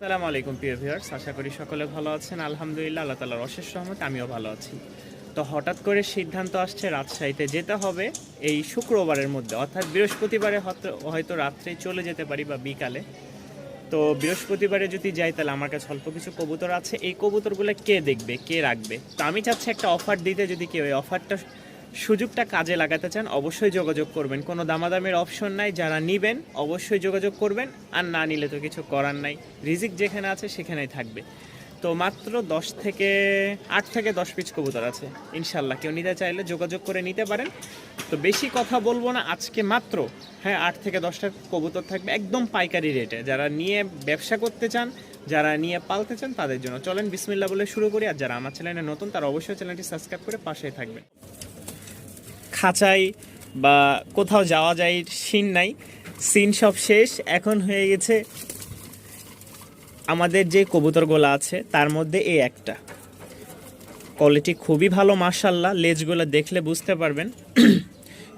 আসসালামু আলাইকুম প্রিয় ভিউয়ার্স, আশা করি সকলে ভালো আছেন। আলহামদুলিল্লাহ, আল্লাহ তাআলার অশেষ রহমতে আমিও ভালো আছি। তো হঠাৎ করে সিদ্ধান্ত আসছে রাজশাহীতে যেতে হবে এই শুক্রবারের মধ্যে, অর্থাৎ বৃহস্পতিবারে হয়তো রাত্রেই চলে যেতে পারি বা বিকালে। তো বৃহস্পতিবারে যদি যাই তাহলে আমার কাছে অল্প কিছু কবুতর আছে, এই কবুতরগুলো কে দেখবে, কে রাখবে। তো আমি চাচ্ছি একটা অফার দিতে, যদি কেউ এই অফারটা সুযোগটা কাজে লাগাতে চান অবশ্যই যোগাযোগ করবেন। কোনো দামাদামির অপশন নাই, যারা নেবেন অবশ্যই যোগাযোগ করবেন, আর না নিলে তো কিছু করার নাই, রিজিক যেখানে আছে সেখানেই থাকবে। তো মাত্র 8 থেকে 10 পিস কবুতর আছে, ইনশাল্লাহ কেউ নিতে চাইলে যোগাযোগ করে নিতে পারেন। তো বেশি কথা বলবো না আজকে, মাত্র 8 থেকে 10টা কবুতর থাকবে একদম পাইকারি রেটে। যারা নিয়ে ব্যবসা করতে চান, যারা নিয়ে পালতে চান তাদের জন্য। চলেন বিসমিল্লাহ বলে শুরু করি। আর যারা আমার চ্যানেলে নতুন তারা অবশ্যই চ্যানেলটি সাবস্ক্রাইব করে পাশেই থাকবেন। খাঁচাই বা কোথাও যাওয়া যায় সিন নাই, সিন সব শেষ। এখন হয়ে গেছে আমাদের যে কবুতরগুলো আছে তার মধ্যে এই একটা কোয়ালিটি খুবই ভালো মাশাল্লাহ, লেজগুলো দেখলে বুঝতে পারবেন।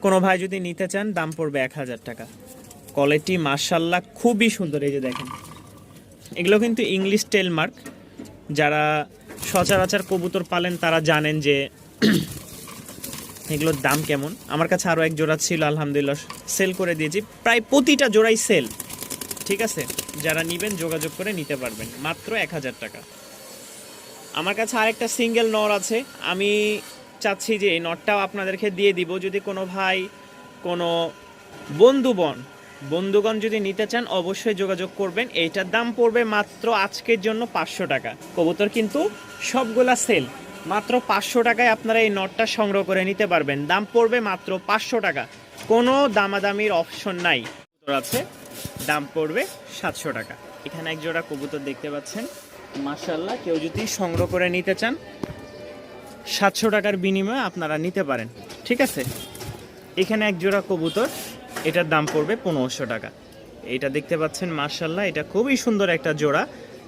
কোনো ভাই যদি নিতে চান দাম পড়বে 1000 টাকা। কোয়ালিটি মাশাল্লাহ খুবই সুন্দর। এই যে দেখেন, এগুলো কিন্তু ইংলিশ টেলমার্ক। যারা সচরাচর কবুতর পালেন তারা জানেন যে এগুলোর দাম কেমন। আমার কাছে আরও এক জোড়া ছিল, আলহামদুলিল্লাহ সেল করে দিয়েছি, প্রায় প্রতিটা জোড়াই সেল। ঠিক আছে, যারা নেবেন যোগাযোগ করে নিতে পারবেন মাত্র 1000 টাকা। আমার কাছে আরেকটা সিঙ্গেল নর আছে, আমি চাচ্ছি যে এই নরটাও আপনাদেরকে দিয়ে দিব। যদি কোনো ভাই, কোনো বন্ধুগণ যদি নিতে চান অবশ্যই যোগাযোগ করবেন। এইটার দাম পড়বে মাত্র আজকের জন্য 500 টাকা। কবুতর কিন্তু সবগুলা সেল, মাত্র 500 টাকায় আপনারা এই নটটা সংগ্রহ করে নিতে পারবেন। দাম পড়বে মাত্র 500 টাকা, কোনো দামাদামির অপশন নাই। কবুতর আছে, দাম পড়বে 700 টাকা। এখানে এক জোড়া কবুতর দেখতে পাচ্ছেন মাশাআল্লাহ, কেউ যদি সংগ্রহ করে নিতে চান 700 টাকার বিনিময়ে আপনারা নিতে পারেন। ঠিক আছে, এখানে এক জোড়া কবুতর, এটার দাম পড়বে 1500 টাকা। এইটা দেখতে পাচ্ছেন মাশাআল্লাহ, এটা খুবই সুন্দর একটা জোড়া,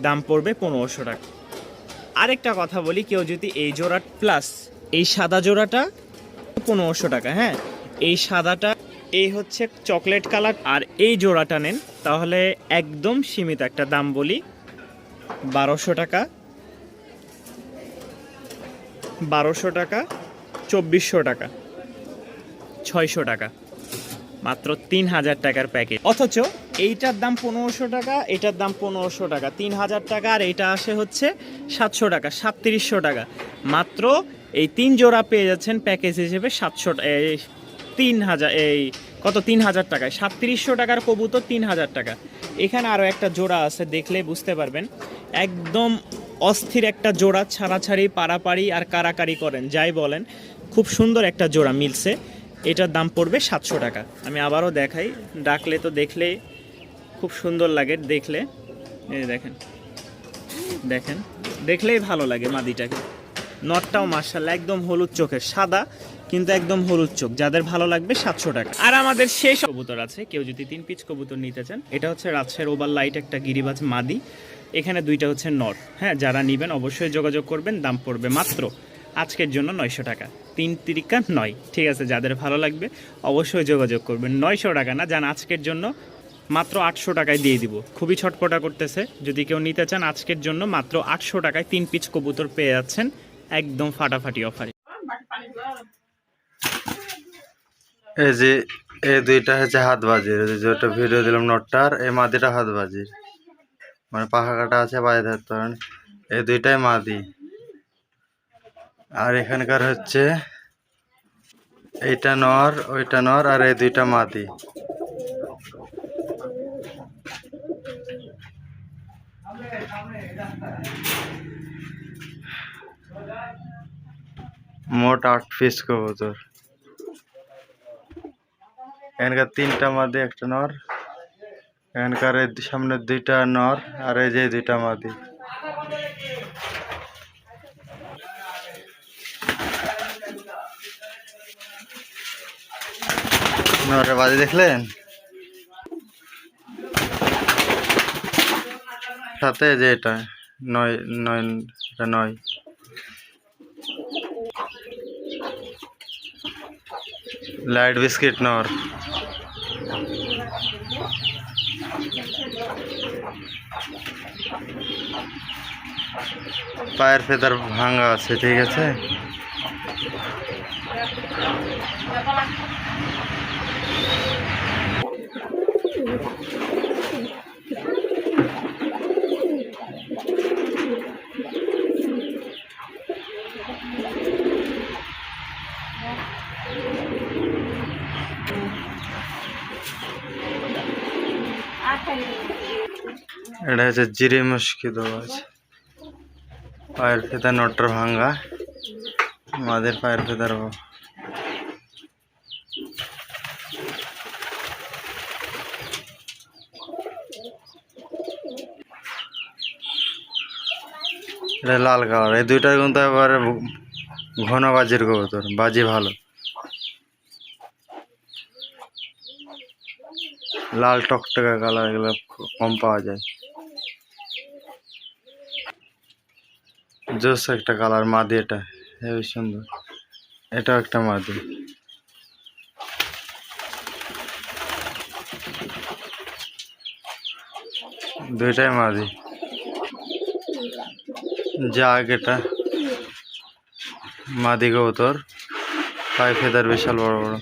দাম পড়বে 1500 টাকা। আরেকটা কথা বলি, কেউ যদি এই জোড়া প্লাস এই সাদা জোড়াটা 1500 টাকা, হ্যাঁ এই সাদাটা, এই হচ্ছে চকলেট কালার, আর এই জোড়াটা নেন তাহলে একদম সীমিত একটা দাম বলি, 1200 টাকা, 2400 টাকা, 600 টাকা, মাত্র 3000 টাকার প্যাকেজ। অথচ এইটার দাম 1500 টাকা, এটার দাম 1500 টাকা, 3000 টাকা, আর এইটা আসে হচ্ছে 700 টাকা, 3700 টাকা। মাত্র এই 3 জোড়া পেয়ে যাচ্ছেন প্যাকেজ হিসেবে 3000 টাকায়, 3700 টাকার কবুতর 3000 টাকা। এখানে আরও একটা জোড়া আছে, দেখলে বুঝতে পারবেন, একদম অস্থির একটা জোড়া, ছাড়াছাড়ি পারাপাড়ি আর কারাকারি করেন যাই বলেন, খুব সুন্দর একটা জোড়া মিলছে। এটার দাম পড়বে 700 টাকা। আমি আবারও দেখাই, ডাকলে তো দেখলে খুব সুন্দর লাগে দেখলে। এই দেখেন, দেখেন দেখলেই ভালো লাগে মাদিটাকে। নটটাও মাশাআল্লাহ একদম হলুদ চোখের, সাদা কিন্তু একদম হলুদ চোখ, যাদের ভালো লাগবে 700 টাকা। আর আমাদের শেষ কবুতর আছে, কেউ যদি 3 পিস কবুতর নিতে চান, এটা হচ্ছে রাজশাহীর ওভার লাইট একটা গিরিবাজ মাদি, এখানে 2টা হচ্ছে নর। হ্যাঁ, যারা নেবেন অবশ্যই যোগাযোগ করবেন। দাম পড়বে মাত্র আজকের জন্য 900 টাকা, 3 তিরিকা 9। ঠিক আছে, যাদের ভালো লাগবে অবশ্যই যোগাযোগ করবেন। 900 টাকা না, যান আজকের জন্য মাত্র 800 টাকায় দিয়ে দিব। খুবই ছটপটা করতেছে, যদি কেউ নিতে চান আজকের জন্য মাত্র 800 টাকায় 3 পিস কবুতর পেয়ে যাচ্ছেন একদম ফাটাফাটি অফারে। এই যে এই দুইটা হচ্ছে হাত বাজির, যেটা ভিডিও দিলাম নটটার, এই মাদিটা হাত বাজির, মানে পাখা কাটা আছে বাইরে ধরতে পারেন। এই দুইটাই মাদি। আর এখানকার হচ্ছে এইটা নর, ওইটা নর, আর এই দুইটা মাদি। মোট 8 পিস কবুতর। এখানকার 3টা মাদি, একটা নর। এখানকার সামনে 2টা নর, আর এই যে 2টা মাদি। নরের বাজি দেখলেন, সাথে যে এটা 9 9, এটা 9। লাইট বিস্কিট নর। পায়ের ফেদার ভাঙা আছে, ঠিক আছে। এটা হচ্ছে জিরে মুশকি দেওয়া আছে। পায়ের ফেদার নটটার ভাঙ্গা, মাদের পায়ের ফেদার এটা লাল কালার। এই দুইটার কিন্তু এবারে ঘন বাজির কবুতর, বাজি ভালো। লাল টকটকা কালার এগুলো কম পাওয়া যায়। জোস একটা কালার মাদি, এটা হেবি সুন্দর। এটাও একটা মাদি। দুইটাই মাদি। যাক, এটা মাদি কবুতর, পায়ে ফেদার বিশাল বড় বড়।